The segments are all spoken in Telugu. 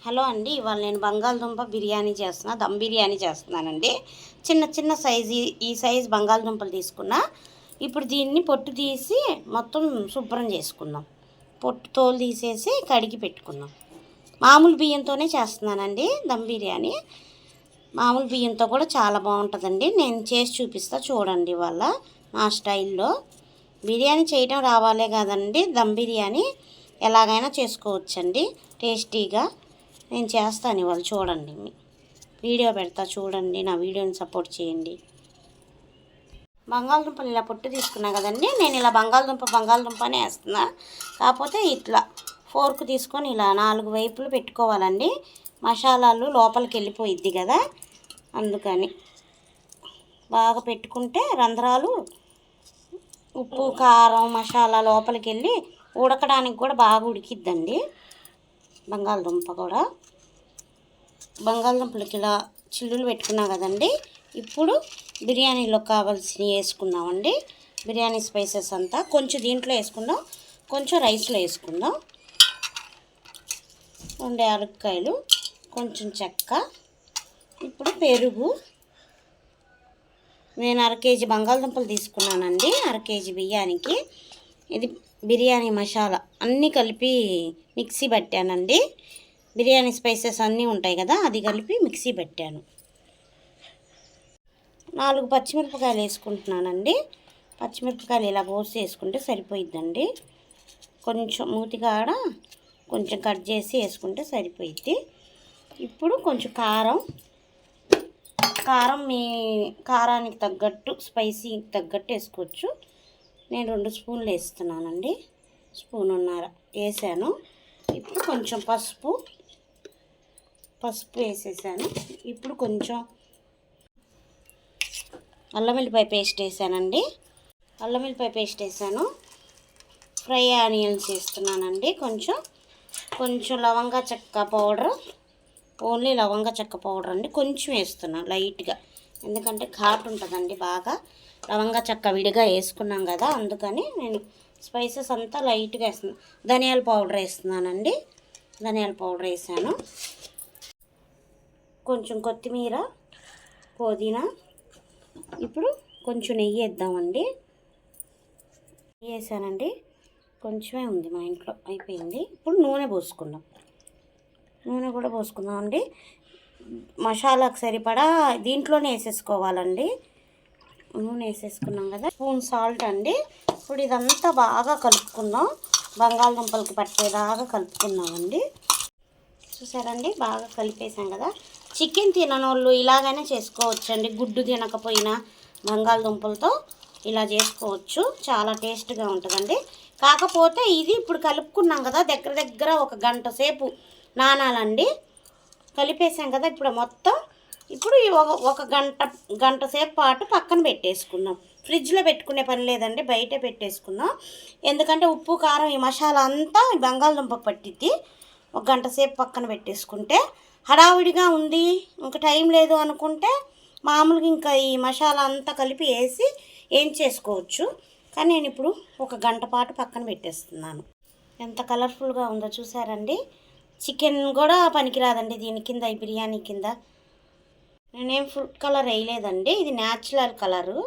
హలో అండి, ఇవాళ నేను బంగాళదుంప బిర్యానీ చేస్తున్నా, దమ్ బిర్యానీ చేస్తున్నానండి. చిన్న చిన్న సైజు ఈ సైజు బంగాళదుంపలు తీసుకున్నా. ఇప్పుడు దీన్ని పొట్టు తీసి మొత్తం శుభ్రం చేసుకుందాం. పొట్టు తోలు తీసేసి కడిగి పెట్టుకుందాం. మామూలు బియ్యంతోనే చేస్తున్నానండి దమ్ బిర్యానీ. మామూలు బియ్యంతో కూడా చాలా బాగుంటుందండి. నేను చేసి చూపిస్తా చూడండి. ఇవాళ నా స్టైల్లో బిర్యానీ చేయడం రావాలే కదండి, దమ్ బిర్యానీ ఎలాగైనా చేసుకోవచ్చండి టేస్టీగా. నేను చేస్తాను ఇవాళ, చూడండి. వీడియో పెడతా చూడండి, నా వీడియోని సపోర్ట్ చేయండి. బంగాళదుంపలు ఇలా పొట్టు తీసుకున్నా కదండి, నేను ఇలా బంగాళదుంపనే వేస్తున్నా. కాకపోతే ఇట్లా ఫోర్క్ తీసుకొని ఇలా 4 వైపులు పెట్టుకోవాలండి. మసాలాలు లోపలికి వెళ్ళిపోయిద్ది కదా, అందుకని బాగా పెట్టుకుంటే రంధ్రాలు, ఉప్పు కారం మసాలా లోపలికి వెళ్ళి ఉడకడానికి కూడా బాగా ఉడికిద్దండి. బంగాళదుంపలకి ఇలా చిల్లులు పెట్టుకున్నాం కదండి. ఇప్పుడు బిర్యానీలో కావాల్సినవి వేసుకుందామండి. బిర్యానీ స్పైసెస్ అంతా కొంచెం దీంట్లో వేసుకుందాం, కొంచెం రైస్లో వేసుకుందాం. 2 యాలక్కాయలు, కొంచెం చెక్క, ఇప్పుడు పెరుగు. నేను 1/2 కేజీ బంగాళదుంపలు తీసుకున్నానండి, 1/2 కేజీ బియ్యానికి. ఇది బిర్యానీ మసాలా అన్నీ కలిపి మిక్సీ పట్టానండి. బిర్యానీ స్పైసెస్ అన్నీ ఉంటాయి కదా, అది కలిపి మిక్సీ పెట్టాను. 4 పచ్చిమిరపకాయలు వేసుకుంటున్నానండి. పచ్చిమిరపకాయలు ఇలా కోసి వేసుకుంటే సరిపోయిద్దండి. కొంచెం మూతికాడ కొంచెం కట్ చేసి వేసుకుంటే సరిపోయిద్ది. ఇప్పుడు కొంచెం కారం మీ కారానికి తగ్గట్టు, స్పైసీకి తగ్గట్టు వేసుకోవచ్చు. నేను 2 స్పూన్లు వేస్తున్నానండి, 1.5 స్పూన్ వేసాను. ఇప్పుడు కొంచెం పసుపు వేసేసాను. ఇప్పుడు కొంచెం అల్లం వెల్లిపాయ పేస్ట్ వేసానండి. ఫ్రై ఆనియన్స్ వేస్తున్నానండి. కొంచెం లవంగా చెక్క పౌడర్, ఓన్లీ లవంగా చెక్క పౌడర్ అండి, కొంచెం వేస్తున్నాను లైట్గా. ఎందుకంటే ఘాటు ఉంటుందండి బాగా. లవంగా చెక్క విడిగా వేసుకున్నాం కదా, అందుకని నేను స్పైసెస్ అంతా లైట్గా వేస్తున్నాను. ధనియాల పౌడర్ వేస్తున్నానండి, ధనియాల పౌడర్ వేసాను. కొంచెం కొత్తిమీర, పుదీనా. ఇప్పుడు కొంచెం నెయ్యి వేద్దామండి. నెయ్యి వేసానండి, కొంచెమే ఉంది మా ఇంట్లో, అయిపోయింది. ఇప్పుడు నూనె కూడా పోసుకుందామండి. మసాలాకు సరిపడా దీంట్లోనే వేసేసుకోవాలండి. నూనె వేసేసుకున్నాం కదా, 1 స్పూన్ సాల్ట్ అండి. ఇప్పుడు ఇదంతా బాగా కలుపుకుందాం, బంగాళదుంపలకి పట్టేదాకా కలుపుకుందామండి. చూసారండి, బాగా కలిపేసాం కదా. చికెన్ తిననోళ్ళు ఇలాగైనా చేసుకోవచ్చండి. గుడ్డు తినకపోయినా బంగాళదుంపలతో ఇలా చేసుకోవచ్చు, చాలా టేస్ట్గా ఉంటుందండి. కాకపోతే ఇది ఇప్పుడు కలుపుకున్నాం కదా, దగ్గర 1 గంట సేపు నానాలండి. కలిపేసాం కదా ఇప్పుడు మొత్తం. ఇప్పుడు 1 గంట సేపు పాటు పక్కన పెట్టేసుకుందాం. ఫ్రిడ్జ్లో పెట్టుకునే పని లేదండి, బయటే పెట్టేసుకుందాం. ఎందుకంటే ఉప్పు కారం ఈ మసాలా అంతా బంగాళదుంపకు పట్టిద్ది. 1 గంట సేపు పక్కన పెట్టేసుకుంటే, హడావిడిగా ఉంది ఇంకా టైం లేదు అనుకుంటే మామూలుగా ఇంకా ఈ మసాలా అంతా కలిపి వేసి ఏం చేసుకోవచ్చు. కానీ నేను ఇప్పుడు 1 గంట పాటు పక్కన పెట్టేస్తున్నాను. ఎంత కలర్ఫుల్గా ఉందో చూసారండి. చికెన్ కూడా పనికిరాదండి దీని కింద, ఈ బిర్యానీ కింద. నేనేం ఫుడ్ కలర్ వేయలేదండి, ఇది న్యాచురల్ కలరు.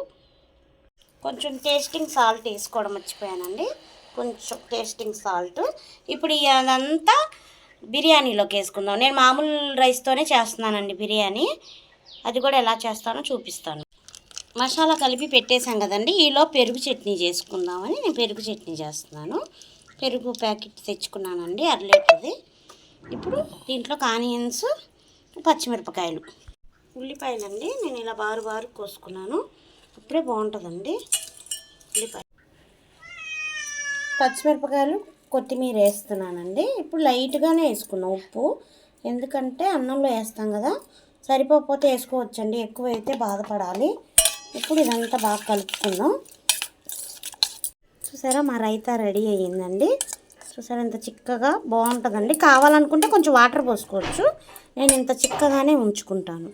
కొంచెం టేస్టింగ్ సాల్ట్ వేసుకోవడం మర్చిపోయానండి, కొంచెం టేస్టింగ్ సాల్ట్. ఇప్పుడు అదంతా బిర్యానీలోకి వేసుకుందాం. నేను మామూలు రైస్తోనే చేస్తున్నానండి బిర్యానీ, అది కూడా ఎలా చేస్తానో చూపిస్తాను. మసాలా కలిపి పెట్టేసాం కదండి, ఈలో పెరుగు చట్నీ చేసుకుందామని నేను పెరుగు చట్నీ చేస్తున్నాను. పెరుగు ప్యాకెట్ తెచ్చుకున్నానండి, 1/2 లీటర్ది. ఇప్పుడు దీంట్లో ఆనియన్స్, పచ్చిమిరపకాయలు, ఉల్లిపాయలండి నేను ఇలా బారు కోసుకున్నాను, అప్పుడే బాగుంటుందండి. ఉల్లిపాయ, పచ్చిమిరపకాయలు, కొత్తిమీర వేస్తున్నానండి. ఇప్పుడు లైట్గానే వేసుకున్నాం ఉప్పు, ఎందుకంటే అన్నంలో వేస్తాం కదా, సరిపోతే వేసుకోవచ్చండి, ఎక్కువ అయితే బాధపడాలి. ఇప్పుడు ఇదంతా బాగా కలుపుకుందాం. చూసారా, మా రైతా రెడీ అయ్యిందండి. చూసారా ఎంత చిక్కగా బాగుంటుందండి. కావాలనుకుంటే కొంచెం వాటర్ పోసుకోవచ్చు, నేను ఇంత చిక్కగానే ఉంచుకుంటాను.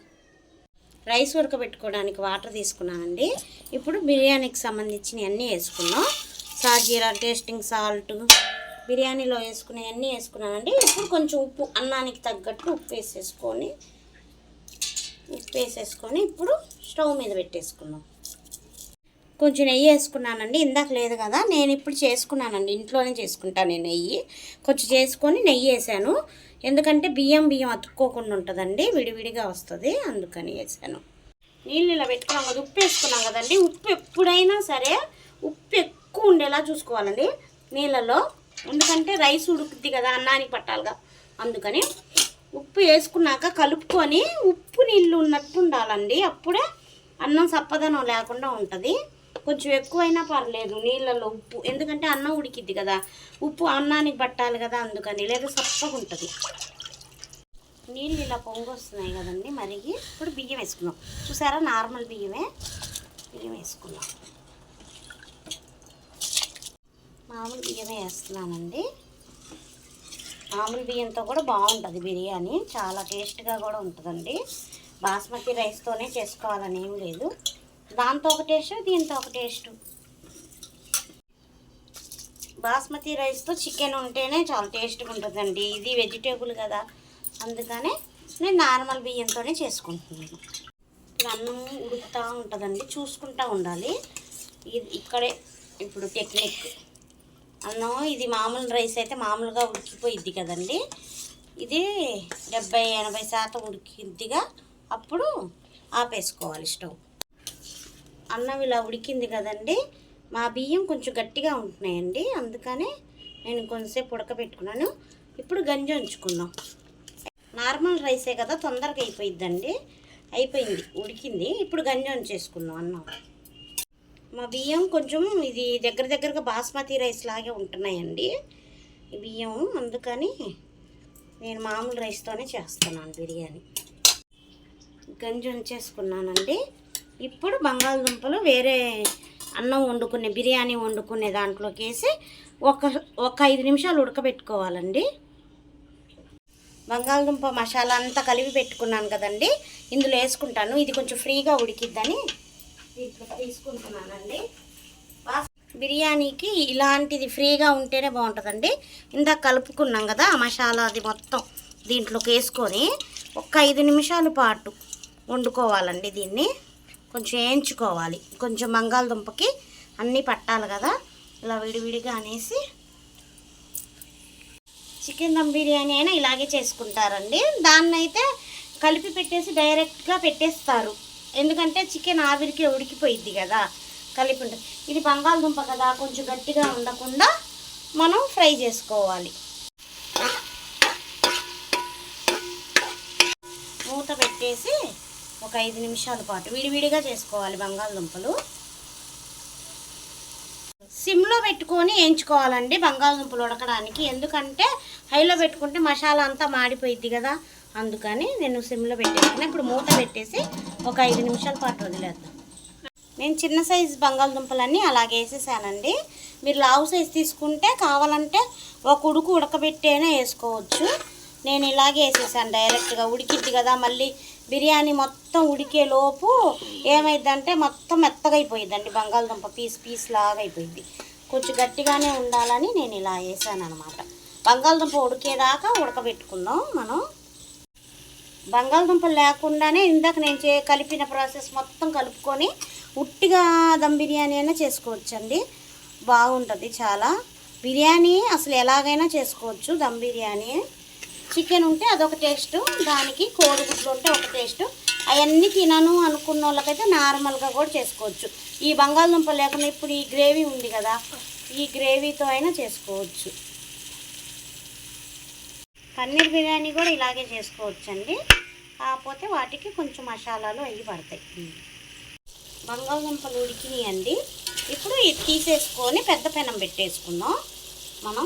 రైస్ ఉడకబెట్టుకోవడానికి వాటర్ తీసుకున్నానండి. ఇప్పుడు బిర్యానీకి సంబంధించినవి అన్నీ వేసుకున్నాం. సాజీరా, టేస్టింగ్ సాల్ట్, బిర్యానీలో వేసుకునే అన్నీ వేసుకున్నానండి. ఇప్పుడు కొంచెం ఉప్పు, అన్నానికి తగ్గట్టు ఉప్పు వేసేసుకొని ఇప్పుడు స్టవ్ మీద పెట్టేసుకున్నాం. కొంచెం నెయ్యి వేసుకున్నానండి, ఇందాక లేదు కదా, నేను ఇప్పుడు చేసుకున్నానండి, ఇంట్లోనే చేసుకుంటాను నెయ్యి. కొంచెం చేసుకొని నెయ్యి వేసాను, ఎందుకంటే బియ్యం అతుక్కోకుండా ఉంటుందండి, విడివిడిగా వస్తుంది, అందుకని వేసాను. నీళ్ళు ఇలా పెట్టుకున్నాం కదా, ఉప్పు వేసుకున్నాం కదండి. ఉప్పు ఎప్పుడైనా సరే ఉప్పు ఎక్కువ ఉండేలా చూసుకోవాలండి నీళ్ళలో, ఎందుకంటే రైస్ ఉడుకుద్ది కదా, అన్నానికి పట్టాలిగా, అందుకని ఉప్పు వేసుకున్నాక కలుపుకొని ఉప్పు నీళ్ళు ఉన్నట్టు ఉండాలండి, అప్పుడే అన్నం సప్పదనం లేకుండా ఉంటుంది. కొంచెం ఎక్కువైనా పర్లేదు నీళ్ళలో ఉప్పు, ఎందుకంటే అన్నం ఉడికిద్ది కదా, ఉప్పు అన్నానికి పట్టాలి కదా, అందుకని, లేదా సప్పగా ఉంటుంది. నీళ్ళు ఇలా పొంగొస్తున్నాయి కదండి మరిగి, ఇప్పుడు బియ్యం వేసుకున్నాం. చూసారా, నార్మల్ బియ్యం వేసుకున్నాం. మామూలు బియ్యమే వేస్తున్నానండి. మామూలు బియ్యంతో కూడా బాగుంటుంది బిర్యానీ, చాలా టేస్ట్గా కూడా ఉంటుందండి. బాస్మతి రైస్తోనే చేసుకోవాలని ఏం లేదు, దాంతో ఒక టేస్ట్, దీంతో ఒక టేస్ట్. బాస్మతి రైస్తో చికెన్ ఉంటేనే చాలా టేస్ట్గా ఉంటుందండి, ఇది వెజిటేబుల్ కదా, అందుకనే నేను నార్మల్ బియ్యంతోనే చేసుకుంటున్నాను. ఇప్పుడు అన్నం ఉడుకుతూ ఉంటుందండి, చూసుకుంటూ ఉండాలి. ఇక్కడే ఇప్పుడు టెక్నిక్. అన్నం ఇది మామూలు రైస్ అయితే మామూలుగా ఉడికిపోయిద్ది కదండి, ఇది 70-80% ఉడికిద్దిగా, అప్పుడు ఆపేసుకోవాలి స్టవ్. అన్నం ఇలా ఉడికింది కదండి, మా బియ్యం కొంచెం గట్టిగా ఉంటున్నాయండి, అందుకనే నేను కొంచెంసేపు ఉడకబెట్టుకున్నాను. ఇప్పుడు గంజి ఉంచుకుందాం. నార్మల్ రైసే కదా, తొందరగా అయిపోయిద్దండి. అయిపోయింది, ఉడికింది. ఇప్పుడు గంజి ఉంచేసుకుందాం అన్నం. మా బియ్యం కొంచెం ఇది దగ్గరగా బాస్మతి రైస్ లాగే ఉంటున్నాయండి ఈ బియ్యం, అందుకని నేను మామూలు రైస్తోనే చేస్తున్నాను బిర్యానీ. గంజి ఉంచేసుకున్నానండి. ఇప్పుడు బంగాళదుంపలు వేరే అన్నం వండుకునే, బిర్యానీ వండుకునే దాంట్లోకి వేసి ఒక 5 నిమిషాలు ఉడకబెట్టుకోవాలండి. బంగాళదుంప మసాలా అంతా కలిపి పెట్టుకున్నాను కదండి, ఇందులో వేసుకుంటాను. ఇది కొంచెం ఫ్రీగా ఉడికిద్దని దీంట్లో తీసుకుంటున్నానండి. బిర్యానీకి ఇలాంటిది ఫ్రీగా ఉంటేనే బాగుంటుందండి. ఇందాక కలుపుకున్నాం కదా ఆ మసాలా, అది మొత్తం దీంట్లోకి వేసుకొని ఒక 5 నిమిషాల పాటు వండుకోవాలండి. దీన్ని కొంచెం వేయించుకోవాలి, కొంచెం బంగాళదుంపకి అన్నీ పట్టాలి కదా, ఇలా విడివిడిగా అనేసి. చికెన్ దమ్ బిర్యానీ అయినా ఇలాగే చేసుకుంటారండి, దాన్ని అయితే కలిపి పెట్టేసి డైరెక్ట్గా పెట్టేస్తారు, ఎందుకంటే చికెన్ ఆవిరికి ఉడికిపోయిద్ది కదా, కలిపి ఉంటుంది. ఇది బంగాళదుంప కదా, కొంచెం గట్టిగా ఉండకుండా మనం ఫ్రై చేసుకోవాలి. మూత పెట్టేసి ఒక 5 నిమిషాల పాటు విడివిడిగా చేసుకోవాలి బంగాళదుంపలు. సిమ్లో పెట్టుకొని వేయించుకోవాలండి బంగాళదుంపలు ఉడకడానికి, ఎందుకంటే హైలో పెట్టుకుంటే మసాలా అంతా మాడిపోయిద్ది కదా, అందుకని నేను సిమ్లో పెట్టేసుకున్నాను. ఇప్పుడు మూత పెట్టేసి ఒక 5 నిమిషాల పాటు వదిలేద్దాం. నేను చిన్న సైజు బంగాళదుంపలన్నీ అలాగే వేసేసానండి. మీరు లావు సైజు తీసుకుంటే కావాలంటే ఒక ఉడుకు ఉడకబెట్టేనే వేసుకోవచ్చు. నేను ఇలాగే వేసేసాను డైరెక్ట్గా, ఉడికిద్ది కదా, మళ్ళీ బిర్యానీ మొత్తం ఉడికే లోపు ఏమైందంటే మొత్తం మెత్తగా అయిపోయిందండి, బంగాళదుంప పీస్ లాగా అయిపోయింది. కొంచెం గట్టిగానే ఉండాలని నేను ఇలా వేసాను అనమాట. బంగాళదుంప ఉడికేదాకా ఉడకబెట్టుకుందాం మనం. బంగాళదుంపలు లేకుండానే ఇందాక నేను కలిపిన ప్రాసెస్ మొత్తం కలుపుకొని ఉట్టిగా దమ్ బిర్యానీ అయినా చేసుకోవచ్చండి, బాగుంటుంది చాలా. బిర్యానీ అసలు ఎలాగైనా చేసుకోవచ్చు, దమ్ బిర్యానీ. చికెన్ ఉంటే అదొక టేస్ట్, దానికి కోడిగుడ్లు ఉంటే ఒక టేస్ట్. అవన్నీ తినను అనుకున్న వాళ్ళకైతే నార్మల్గా కూడా చేసుకోవచ్చు. ఈ బంగాళదుంప లేకుండా ఇప్పుడు ఈ గ్రేవీ ఉంది కదా, ఈ గ్రేవీతో అయినా చేసుకోవచ్చు. పన్నీర్ బిర్యానీ కూడా ఇలాగే చేసుకోవచ్చండి, కాకపోతే వాటికి కొంచెం మసాలాలు అవి పడతాయి. బంగాళదుంపలు ఉడికినాయండి, ఇప్పుడు ఇది తీసేసుకొని పెద్ద పెనం పెట్టేసుకుందాం మనం.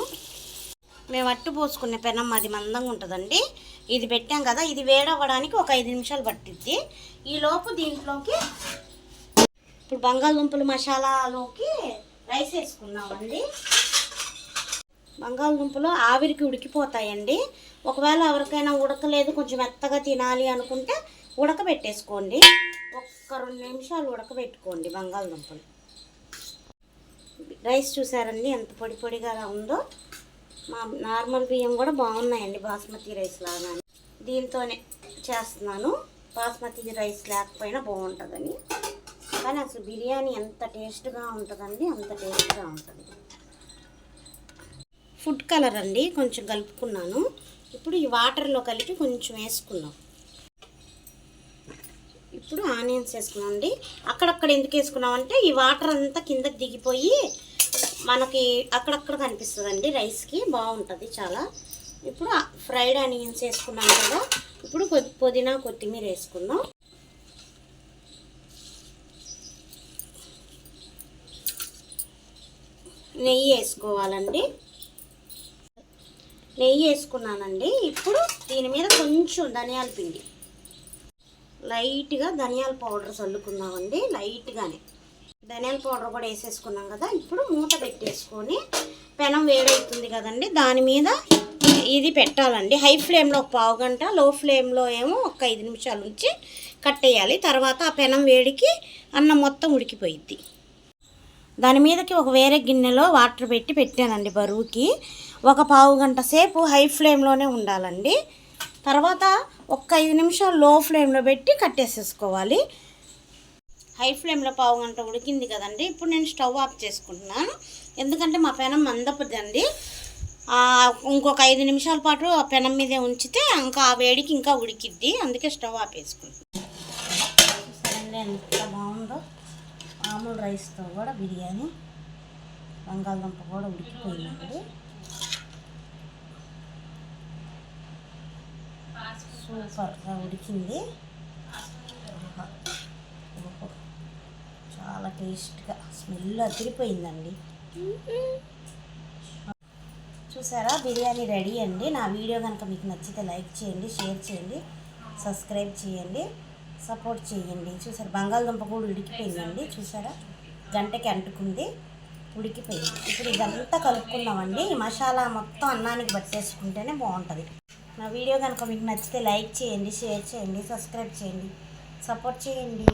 మేము అట్టు పోసుకునే పెనం అది మందంగా ఉంటుందండి, ఇది పెట్టాం కదా, ఇది వేడవ్వడానికి ఒక 5 నిమిషాలు పట్టిద్ది. ఈలోపు దీంట్లోకి ఇప్పుడు బంగాళదుంపలు మసాలాలోకి రైస్ వేసుకున్నామండి. బంగాళదుంపలు ఆవిరికి ఉడికిపోతాయండి. ఒకవేళ ఎవరికైనా ఉడకలేదు, కొంచెం మెత్తగా తినాలి అనుకుంటే ఉడకబెట్టేసుకోండి, ఒక్క 2 నిమిషాలు ఉడకబెట్టుకోండి బంగాళదుంపలు. రైస్ చూసారండి ఎంత పొడి పొడిగా ఉందో, మా నార్మల్ బియ్యం కూడా బాగున్నాయండి, బాస్మతి రైస్ లాగా. దీంతోనే చేస్తున్నాను, బాస్మతి రైస్ లేకపోయినా బాగుంటుందని. కానీ అసలు బిర్యానీ ఎంత టేస్ట్గా ఉంటుందండి, అంత టేస్ట్గా ఉంటుంది. ఫుడ్ కలర్ అండి కొంచెం కలుపుకున్నాను. ఇప్పుడు ఈ వాటర్లో కలిపి కొంచెం వేసుకున్నాం. ఇప్పుడు ఆనియన్స్ వేసుకున్నాం అండి. అక్కడక్కడ ఎందుకు వేసుకున్నామంటే ఈ వాటర్ అంతా కిందకి దిగిపోయి మనకి అక్కడక్కడ కనిపిస్తుందండి, రైస్కి బాగుంటుంది చాలా. ఇప్పుడు ఫ్రైడ్ ఆనియన్స్ వేసుకున్నాం కదా, ఇప్పుడు పుదీనా కొత్తిమీర వేసుకుందాం. నెయ్యి వేసుకోవాలండి. నెయ్యి వేసుకున్నానండి. ఇప్పుడు దీని మీద కొంచెం ధనియాల పిండి, లైట్గా ధనియాల పౌడర్ చల్లుకుందామండి. లైట్గానే ధనియాల పౌడర్ కూడా వేసేసుకున్నాం కదా. ఇప్పుడు మూత పెట్టేసుకొని పెనం వేడవుతుంది కదండి, దాని మీద ఇది పెట్టాలండి. హై ఫ్లేమ్లో ఒక పావు గంట, లో ఫ్లేమ్లో ఏమో ఒక 5 నిమిషాల నుంచి కట్టేయాలి. తర్వాత ఆ పెనం వేడికి అన్నం మొత్తం ఉడికిపోయిద్ది. దాని మీదకి ఒక వేరే గిన్నెలో వాటర్ పెట్టి పెట్టానండి బరువుకి. ఒక పావు గంట సేపు హై ఫ్లేమ్లోనే ఉండాలండి. తర్వాత ఒక 5 నిమిషాలు లో ఫ్లేమ్లో పెట్టి కట్టేసేసుకోవాలి. హై ఫ్లేమ్లో పావు గంట ఉడికింది కదండి. ఇప్పుడు నేను స్టవ్ ఆఫ్ చేసుకుంటున్నాను, ఎందుకంటే మా పెనం మందపదండి. ఇంకొక 5 నిమిషాల పాటు ఆ పెనం మీదే ఉంచితే ఇంకా ఆ వేడికి ఇంకా ఉడికిద్ది, అందుకే స్టవ్ ఆఫ్ వేసుకుంటున్నాను. చూసారండి ఎంత బాగుందో, మామూలు రైస్తో కూడా బిర్యానీ. బంగాళదుంప కూడా ఉడికిపోయిందండి, సూపర్గా ఉడికింది. చాలా టేస్ట్గా స్మెల్ అదిరిపోయిందండి. చూసారా, బిర్యానీ రెడీ అండి. నా వీడియో కనుక మీకు నచ్చితే లైక్ చేయండి, షేర్ చేయండి, సబ్స్క్రైబ్ చేయండి, సపోర్ట్ చేయండి. చూసారా, బంగాళదుంప కూడా ఉడికిపోయిందండి. చూసారా, గంటకి అంటుకుంది, ఉడికిపోయింది. ఇప్పుడు ఇదంతా కలుపుకున్నామండి. ఈ మసాలా మొత్తం అన్నానికి పట్టేసుకుంటేనే బాగుంటుంది. నా వీడియో కనుక మీకు నచ్చితే లైక్ చేయండి, షేర్ చేయండి, సబ్స్క్రైబ్ చేయండి, సపోర్ట్ చేయండి.